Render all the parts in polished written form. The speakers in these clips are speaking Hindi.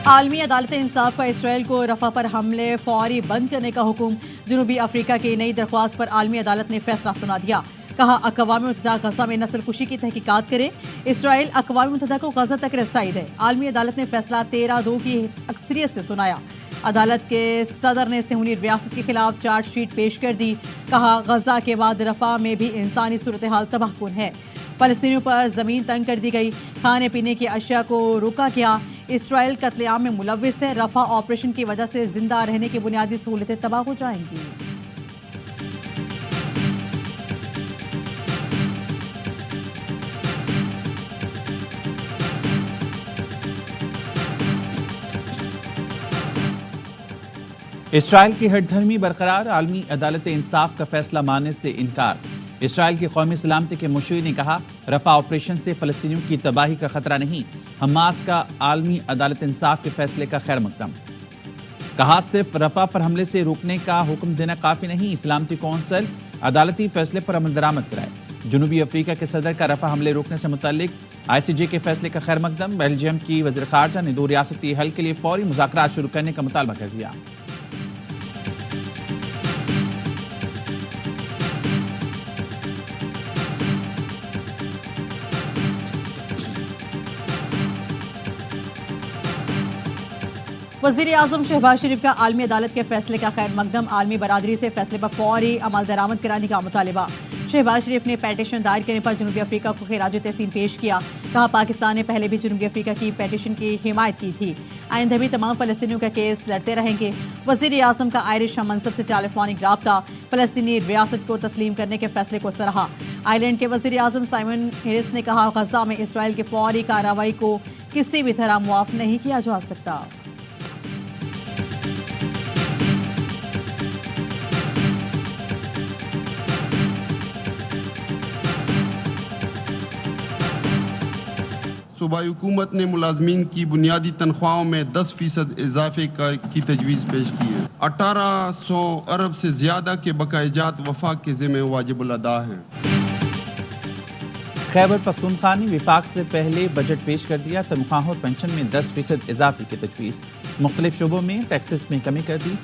आलमी अदालत इंसाफ का इसराइल को रफा पर हमले फौरी बंद करने का हुक्म। जनूबी अफ्रीका की नई दरख्वास्त पर आलमी अदालत ने फैसला सुना दिया। कहा अक़वाम मुत्तहिदा गजा में नस्लकुशी की तहकीकात करे। इसराइल अक़वाम मुत्तहिदा को गजा तक रसाई दे। आलमी अदालत ने फैसला 13-2 की अक्सरियत से सुनाया। अदालत के सदर ने सिहूनी रियासत के खिलाफ चार्जशीट पेश कर दी। कहा गजा के बाद रफा में भी इंसानी सूरत हाल तबाहकुन है। फलस्तीनियों पर जमीन तंग कर दी गई। खाने पीने की अशिया को रोका गया। इसराइल कत्लेआम में मुलव्विस है। रफा ऑपरेशन की वजह से जिंदा रहने की बुनियादी सहूलतें तबाह हो जाएंगी। इसराइल की हठधर्मी बरकरार। आलमी अदालत इंसाफ का फैसला मानने से इनकार। इसराइल की कौमी सलामती के मुशीर ने कहा रफा ऑपरेशन से फलस्तीनियों की तबाही का खतरा नहीं। हमास का आलमी अदालत इंसाफ के फैसले का खैर मकदम। कहा सिर्फ रफा पर हमले से रोकने का हुक्म देना काफी नहीं। सलामती कौंसिल अदालती फैसले पर अमल दरामद कराए। जनूबी अफ्रीका के सदर का रफा हमले रोकने से मुतालिक ICJ के फैसले का खैर मकदम। बेल्जियम की वज़ीर ख़ारजा ने 2 रियासती हल के लिए फौरी मुज़ाकरात शुरू करने का मुतालबा कर दिया। वज़ीर आज़म शहबाज शरीफ का आलमी अदालत के फैसले का खैर मकदम। आलमी बरादरी से फैसले पर फौरी अमल दरामद कराने का मुतालबा। शहबाज शरीफ ने पेटिशन दायर करने पर जनूबी अफ्रीका को खिराज तहसीन पेश किया। कहा पाकिस्तान ने पहले भी जनूबी अफ्रीका की पेटिशन की हिमायत की थी। आइंदा भी तमाम फ़लस्तीनियों का केस लड़ते रहेंगे। वज़ीर आज़म का आयरिश हममनसब से टेलीफोनिक राब्ता। फ़लस्तीनी रियासत को तस्लीम करने के फैसले को सराहा। आयरलैंड के वज़ीर आज़म साइमन हैरिस ने कहा गजा में इसराइल की फौरी कार्रवाई को किसी भी तरह मुआफ़ नहीं किया जा सकता। सूबाई हुकूमत ने मुलाजमीन की बुनियादी तनख्वाहों में 10% इजाफे की तजवीज़ पेश की है। 1800 अरब से ज्यादा के बकायाजात वफाक के ज़िम्मे वाजिबुल अदा हैं। खैबर पख्तूनख्वा ने विफाक से पहले बजट पेश कर दिया। तनख्वाहों और पेंशन में 10% इजाफे की तजवीज़। मुख्तलिफ शोबों में टैक्सेस में कमी कर दी।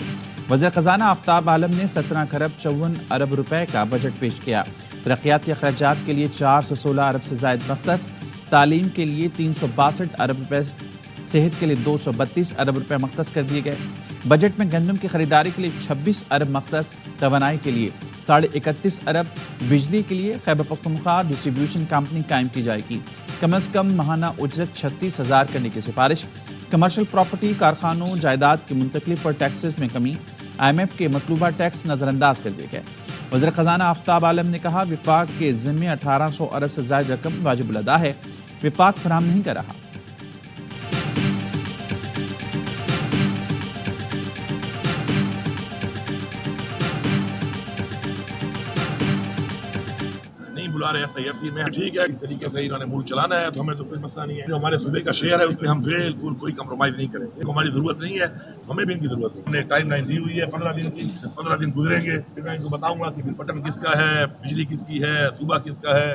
वज़ीर ख़जाना आफ्ताब आलम ने 17 खरब 54 अरब रुपए का बजट पेश किया। तरक्याती अखराजात के लिए 416 अरब से ज़ायद मख्तस। तालीम के लिए 362 अरब रुपए, सेहत के लिए 232 अरब रुपए मख्तस कर दिए गए। बजट में गंदम की खरीदारी के लिए 26 अरब मख्तस। तवानाई के लिए 31.5 अरब। बिजली के लिए खैबर पख्तूनख्वा डिस्ट्रीब्यूशन कंपनी कायम की जाएगी। कम अज़ कम माहाना उजरत 36,000 करने की सिफारिश। कमर्शल प्रॉपर्टी कारखानों जायदाद की मुंतकली पर टैक्सेस में कमी। IMF के मतलूबा टैक्स नज़रअंदाज कर दिए गए। वज़ीर ख़जाना आफ्ताब आलम ने कहा विफाक के ज़िम्मे 1800 अरब से ज़ायद रकम वाजिबुल अदा है। विफाक फराहम नहीं कर रहा। बुला रहे SIFC में ठीक है, इस तरीके से इन्होंने मुल्क चलाना है तो हमें तो कोई मसला नहीं है। जो हमारे सूबे का शेयर है उसमें हम बिल्कुल कोई कम्प्रोमाइज नहीं करेंगे। हमारी जरूरत नहीं है, हमें भी इनकी जरूरत नहीं। हमने टाइम लाइन दी हुई है 15 दिन की। 15 दिन गुजरेंगे फिर मैं इनको बताऊंगा कि बटन किसका है, बिजली किसकी है, सूबा किसका है।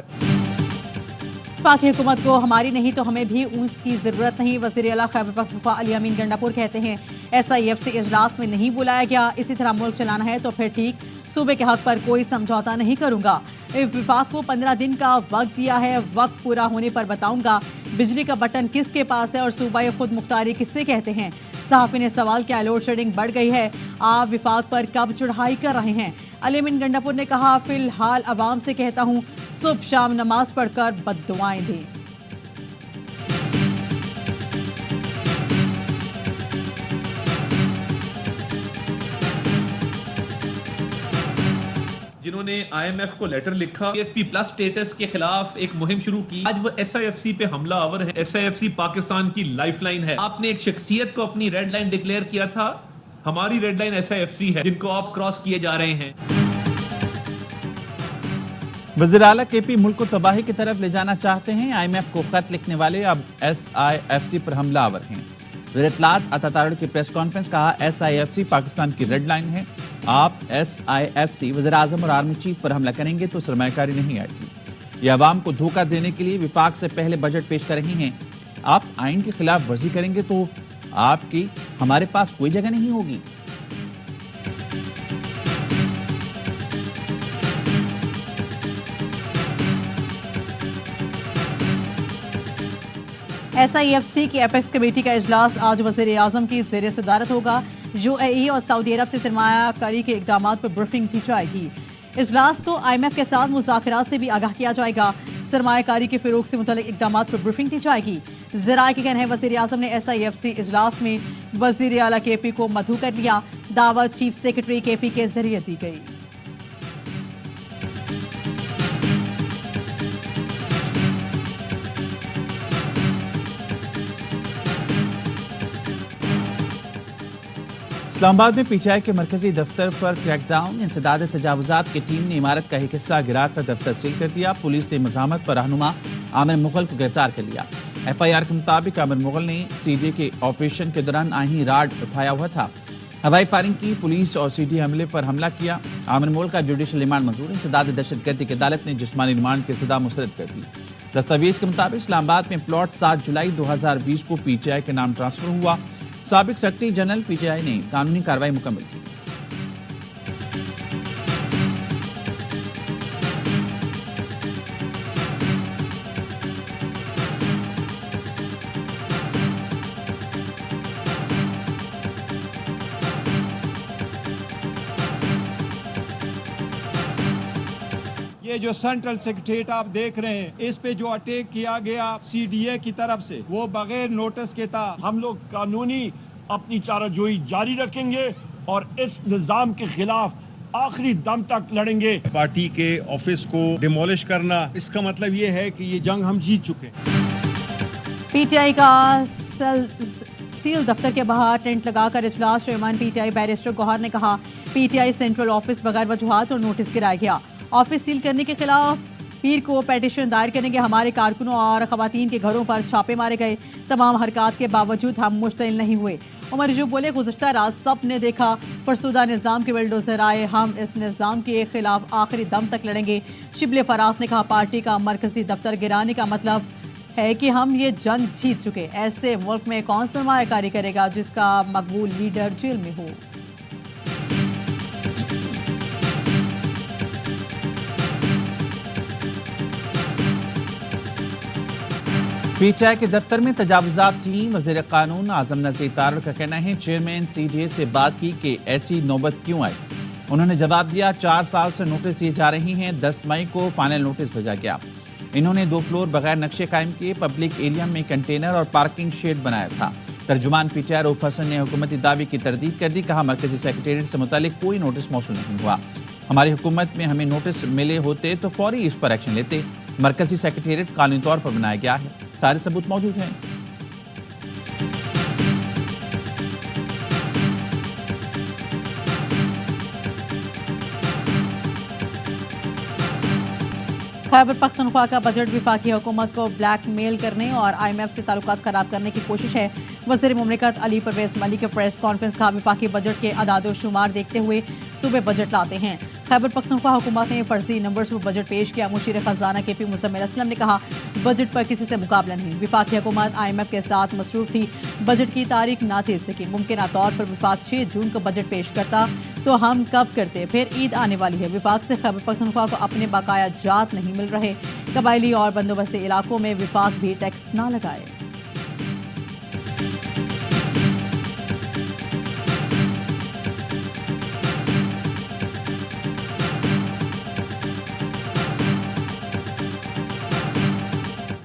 पाक हुकूमत को हमारी नहीं तो हमें भी उसकी जरूरत नहीं। वज़ीर आला खैबर पख्तूनख्वा अली अमीन गंडापुर कहते हैं SIFC इजलास में नहीं बुलाया गया। इसी तरह मुल्क चलाना है तो फिर ठीक, सूबे के हक पर कोई समझौता नहीं करूंगा। विफाक को 15 दिन का वक्त दिया है, वक्त पूरा होने पर बताऊंगा बिजली का बटन किसके पास है और सूबाई खुद मुख्तारी किससे कहते हैं। सहाफ़ी ने सवाल किया लोड शेडिंग बढ़ गई है, आप विफाक पर कब चढ़ाई कर रहे हैं। अली अमीन गंडापुर ने कहा फिलहाल अवाम से कहता हूँ सुबह शाम नमाज पढ़कर बद्दुआएं दें। जिन्होंने IMF को लेटर लिखा, GSP+ स्टेटस के खिलाफ एक मुहिम शुरू की, आज वो SIFC पे हमला आवर है। SIFC पाकिस्तान की लाइफलाइन है। आपने एक शख्सियत को अपनी रेड लाइन डिक्लेयर किया था, हमारी रेड लाइन SIFC है जिनको आप क्रॉस किए जा रहे हैं। वज़ीर आला KP मुल्क को तबाही की तरफ ले जाना चाहते हैं। IMF को खत लिखने वाले अब SIFC पर हमलावर हैं। वज़ीर इत्तलात अता तारड़ की प्रेस कॉन्फ्रेंस। कहा SIFC पाकिस्तान की रेड लाइन है। आप SIFC वज़ीर आज़म और आर्मी चीफ पर हमला करेंगे तो सरमायाकारी नहीं आएगी। ये अवाम को धोखा देने के लिए विफाक से पहले बजट पेश कर रही हैं। आप आइन की खिलाफ वर्जी करेंगे तो आपकी हमारे पास कोई जगह नहीं होगी। SIFC की एपेक्स कमेटी का इजलास आज वज़ीर आज़म की ज़ेर सदारत होगा। UAE और सऊदी अरब से सरमायाकारी के इक़दाम पर ब्रीफिंग दी जाएगी। इजलास को IMF के साथ मुज़ाकरात से भी आगाह किया जाएगा। सरमायाकारी के फ़रोग़ से मुतल्लिक़ इक़दाम पर ब्रीफिंग दी जाएगी। ज़राए के कहना है वज़ीर आज़म ने SIFC इजलास में वज़ीर आला KP को मदऊ कर लिया। दावत चीफ सेक्रेटरी KP के जरिए दी गई। इस्लामाबाद में PTI के मरकजी दफ्तर पर क्रैकडाउन। इंसदाद तजावुजात की टीम ने इमारत का एक हिस्सा गिराकर दफ्तर सील कर दिया। पुलिस ने मज़ामत पर रहनुमा आमिर मुगल को गिरफ्तार कर लिया। FIR के मुताबिक आमिर मुगल ने CJ के ऑपरेशन के दौरान आही राड उठाया हुआ था। हवाई फायरिंग की, पुलिस और CJ हमले पर हमला किया। आमिर मुगल का जुडिशल रिमांड मंजूर। इंसदाद दहशतगर्दी की अदालत ने जिस्मानी रिमांड की सजा मुस्तरद कर दी। दस्तावेज के मुताबिक इस्लामाबाद में प्लॉट 7 जुलाई 2020 को PTI के नाम ट्रांसफर हुआ। साबिक सेक्रेटरी जनरल PTI ने कानूनी कार्रवाई मुकम्मल की। ये जो सेंट्रल सेक्रेटेरिएट आप देख रहे हैं, इस पे जो अटैक किया गया CDA की तरफ से, वो बगैर नोटिस के था। हम लोग कानूनी अपनी चाराजोई जारी रखेंगे और इस निजाम के खिलाफ आखिरी दम तक लड़ेंगे। पार्टी के ऑफिस को डिमोलिश करना, इसका मतलब ये है कि ये जंग हम जीत चुके हैं। PTI का सील दफ्तर के बाहर टेंट लगाकर इजलास। चेयरमैन PTI बैरिस्टर गौहर ने कहा PTI सेंट्रल ऑफिस बगैर वजूहात और नोटिस गिराया गया। ऑफिस सील करने के खिलाफ पीर को पेटिशन दायर करेंगे। हमारे कारकुनों और खवातीन के घरों पर छापे मारे गए। तमाम हरकत के बावजूद हम मुश्तइल नहीं हुए। उमर जो बोले, गुज़श्ता रात सब ने देखा फरसुदा निज़ाम के बिल्डोजर आए। हम इस निज़ाम के खिलाफ आखिरी दम तक लड़ेंगे। शिबले फराज ने कहा पार्टी का मरकजी दफ्तर गिराने का मतलब है कि हम ये जंग जीत चुके। ऐसे मुल्क में कौन सरमायाकारी करेगा जिसका मकबूल लीडर जेल में हो। PTI के दफ्तर में तजावुजात टीम। वज़ीर कानून आज़म नज़ीर तारड़ का कहना है चेयरमैन CJ से बात की कि ऐसी नौबत क्यों आई। उन्होंने जवाब दिया 4 साल से नोटिस दिए जा रही हैं। 10 मई को फाइनल नोटिस भेजा गया। इन्होंने 2 फ्लोर बगैर नक्शे कायम किए। पब्लिक एरिया में कंटेनर और पार्किंग शेड बनाया था। तर्जुमान PTI रऊफ हसन ने हुकूमती दावे की तरदीद कर दी। कहा मरकजी सेक्रेटेरिएट से मुतालिक कोई नोटिस मौसूल नहीं हुआ। हमारी हुकूमत में हमें नोटिस मिले होते तो फौरी इस पर एक्शन लेते। मरकजी सेक्रेटेरिएट कानूनी तौर पर बनाया गया है, सारे सबूत मौजूद हैं। खैबर पख्तूनख्वा का बजट वफाकी हुकूमत को ब्लैकमेल करने और IMF से ताल्लुकात खराब करने की कोशिश है। वज़ीर मुमलिकत अली परवेज़ मलिक के प्रेस कॉन्फ्रेंस का वफाकी बजट के अदाद शुमार देखते हुए सूबे बजट लाते हैं। खैबर पख्तूनख्वा हुकूमत ने फर्जी नंबर्स पर बजट पेश किया। मुशीर खजाना KP मुज़म्मिल असलम ने कहा बजट पर किसी से मुकाबला नहीं। वफाकी हुकूमत IMF के साथ मसरूफ थी। बजट की तारीख ना थे सकी। मुमकिन तौर पर विफाक 6 जून को बजट पेश करता तो हम कब करते। फिर ईद आने वाली है। विफाक से खैबर पख्तूनख्वा को अपने बकाया जात नहीं मिल रहे। कबायली और बंदोबस्ती इलाकों में विफाक भी टैक्स ना लगाए।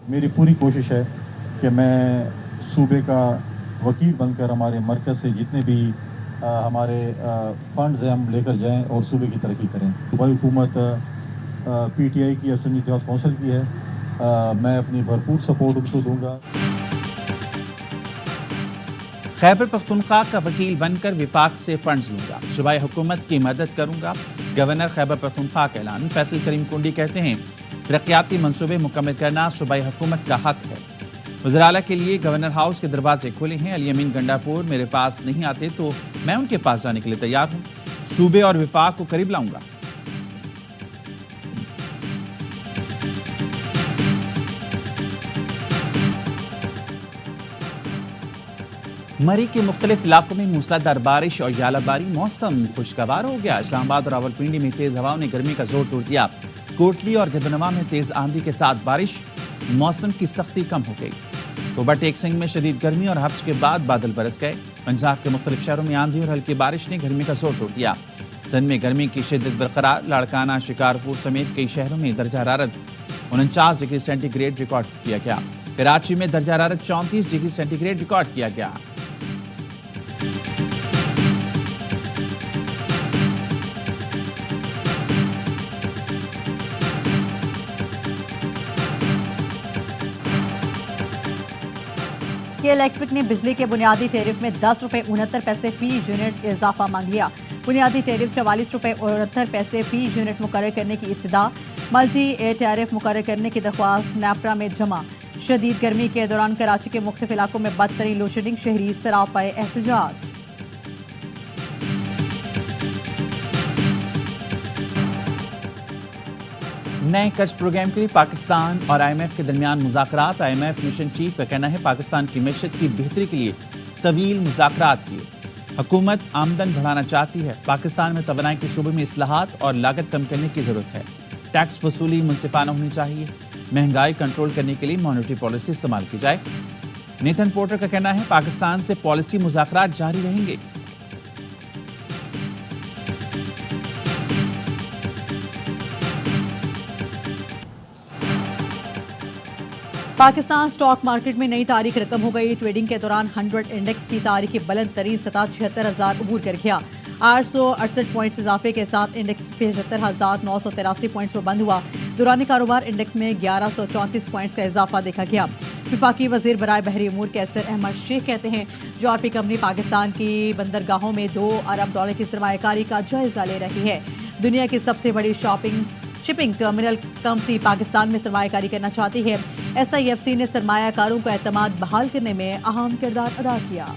मेरी पूरी कोशिश है कि मैं सूबे का वकील बनकर हमारे मरकज़ से जितने भी हमारे फंड्स हैं हम लेकर जाएं और सूबे की तरक्की करें। सूबाई हुकूमत PTI की सुन्नी इत्तेहाद कौंसिल की है। मैं अपनी भरपूर सपोर्ट उनको दूंगा। खैबर पख्तूनख्वा का वकील बनकर विफाक से फंड्स लूंगा। सूबाई हुकूमत की मदद करूंगा। गवर्नर खैबर पख्तूनख्वा का ऐलान। फैसल करीम कुंडी कहते हैं तरक्याती मंसूबे मुकम्मल करना सूबाई हुकूमत का हक है। वज़ीर आला के लिए गवर्नर हाउस के दरवाजे खुले हैं। अली अमीन गंडापुर मेरे पास नहीं आते तो मैं उनके पास जाने के लिए तैयार हूँ। सूबे और विफाक को करीब लाऊंगा। मरी के मुख्तलिफ इलाकों में मूसलाधार बारिश और यालाबारी, मौसम खुशगवार हो गया। इस्लामाबाद और रावलपिंडी में तेज हवाओं ने गर्मी का जोर तोड़ दिया। कोटली और गिरदनवा में तेज आंधी के साथ बारिश, मौसम की सख्ती कम हो गई। तोबा टेक सिंह में शदीद गर्मी और हफ्स के बाद बादल बरस गए। पंजाब के मुख्तलिफ शहरों में आंधी और हल्की बारिश ने गर्मी का जोर तोड़ दिया। सिंध में गर्मी की शिद्दत बरकरार, लाड़काना, शिकारपुर समेत कई शहरों में दर्जा हरारत 49 डिग्री सेंटीग्रेड रिकॉर्ड किया गया। कराची में दर्जा हरारत 34 डिग्री सेंटीग्रेड रिकॉर्ड किया गया। के इलेक्ट्रिक ने बिजली के बुनियादी टैरिफ में 10 रुपये 69 पैसे फी यूनिट इजाफा मांग लिया। बुनियादी टैरिफ 44 रुपये 69 पैसे फी यूनिट मुकर्रर करने की इस्तदा। मल्टी ए टैरिफ मुकर्रर करने की दरख्वास्त नेपरा में जमा। शदीद गर्मी के दौरान कराची के मुख्तलिफ इलाकों में बदतरीन लोडशेडिंग, शहरी सरापाए एहतजाज। नए कर्ज प्रोग्राम के लिए पाकिस्तान और IMF के दरमियान मुज़ाकरात। IMF मिशन चीफ का कहना है पाकिस्तान की मैशत की बेहतरी के लिए तवील मुज़ाकरात किए। हुकूमत आमदन बढ़ाना चाहती है। पाकिस्तान में तवानाई के शोबे में इस्लाहात और लागत कम करने की जरूरत है। टैक्स वसूली मुनसिफाना होनी चाहिए। महंगाई कंट्रोल करने के लिए मॉनेटरी पॉलिसी इस्तेमाल की जाए। नेथन पोर्टर का कहना है पाकिस्तान से पॉलिसी मुज़ाकरात जारी रहेंगे। पाकिस्तान स्टॉक मार्केट में नई तारीख रकम हो गई। ट्रेडिंग के दौरान 100 इंडेक्स की तारीख की बुलंद तरीन सतह 76,000 अबूर कर गया। 868 पॉइंट्स इजाफे के साथ इंडेक्स 75,983 पॉइंट्स पर बंद हुआ। दौरान कारोबार इंडेक्स में 1134 पॉइंट्स का इजाफा देखा गया। वफाकी वजीर बराए बहरी अमूर कैसर अहमद शेख कहते हैं जॉर्पी कंपनी पाकिस्तान की बंदरगाहों में $2 अरब की सरमायाकारी का जायजा ले रही है। दुनिया की सबसे बड़ी शिपिंग टर्मिनल कंपनी पाकिस्तान में सरमायाकारी करना चाहती है। SIFC ने सरमायाकारों का एतमाद बहाल करने में अहम किरदार अदा किया।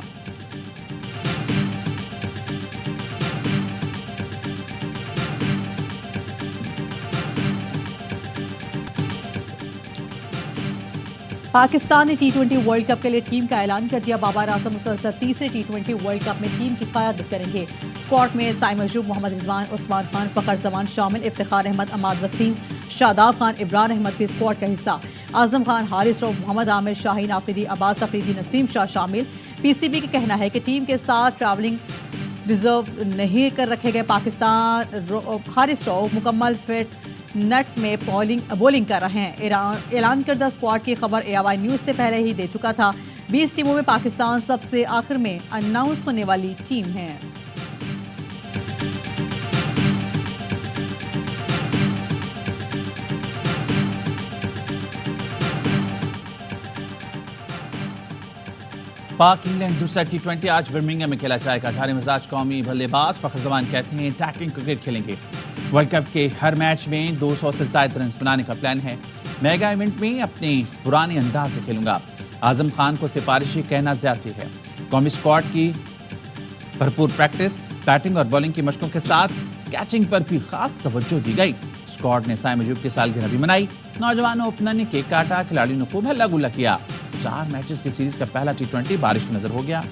पाकिस्तान ने T20 वर्ल्ड कप के लिए टीम का ऐलान कर दिया। बाबर आजम मुसलसल तीसरे T20 वर्ल्ड कप में टीम की क़यादत करेंगे। स्क्वाड में साइम अयूब, मोहम्मद रिजवान, उस्मान खान, फ़खर जमान शामिल। इफ्तिखार अहमद, अमाद वसीम, शादाब खान, इमरान अहमद भी स्क्वाड का हिस्सा। आजम खान, हारिस रऊफ, मोहम्मद आमिर, शाहीन आफरीदी, अब्बास अफरीदी, नसीम शाह शामिल। PCB का कहना है कि टीम के साथ ट्रैवलिंग रिजर्व नहीं कर रखे गए। पाकिस्तान हारिस रऊफ मुकम्मल फिट नेट में बॉलिंग कर रहे हैं। ऐलान करदा स्क्वाड की खबर AIY न्यूज़ से पहले ही दे चुका था। 20 टीमों में पाकिस्तान सबसे आखिर में अनाउंस होने वाली टीम है। पाक इंग्लैंड दूसरा T20 आज बर्मिंघम में खेला जाएगा। 18 मिजाज कौमी बल्लेबाज फ़खर जमान कहते हैं अटैकिंग क्रिकेट खेलेंगे। वर्ल्ड कप के हर मैच में 200 से ज्यादा रन बनाने का प्लान है। मेगा इवेंट में अपने पुराने अंदाज से खेलूंगा। आजम खान को सिफारिशी कहना ज्यादती है। कौमी स्क्वाड की भरपूर प्रैक्टिस, बैटिंग और बॉलिंग की मशकों के साथ कैचिंग पर भी खास तवज्जो दी गई। स्क्वाड ने साइम अयूब की सालगिरह भी मनाई। नौजवान ओपनर ने केक काटा, खिलाड़ियों ने खूब हल्ला गुल्ला किया। 4 मैचेस की सीरीज का पहला T20 बारिश की नजर हो गया।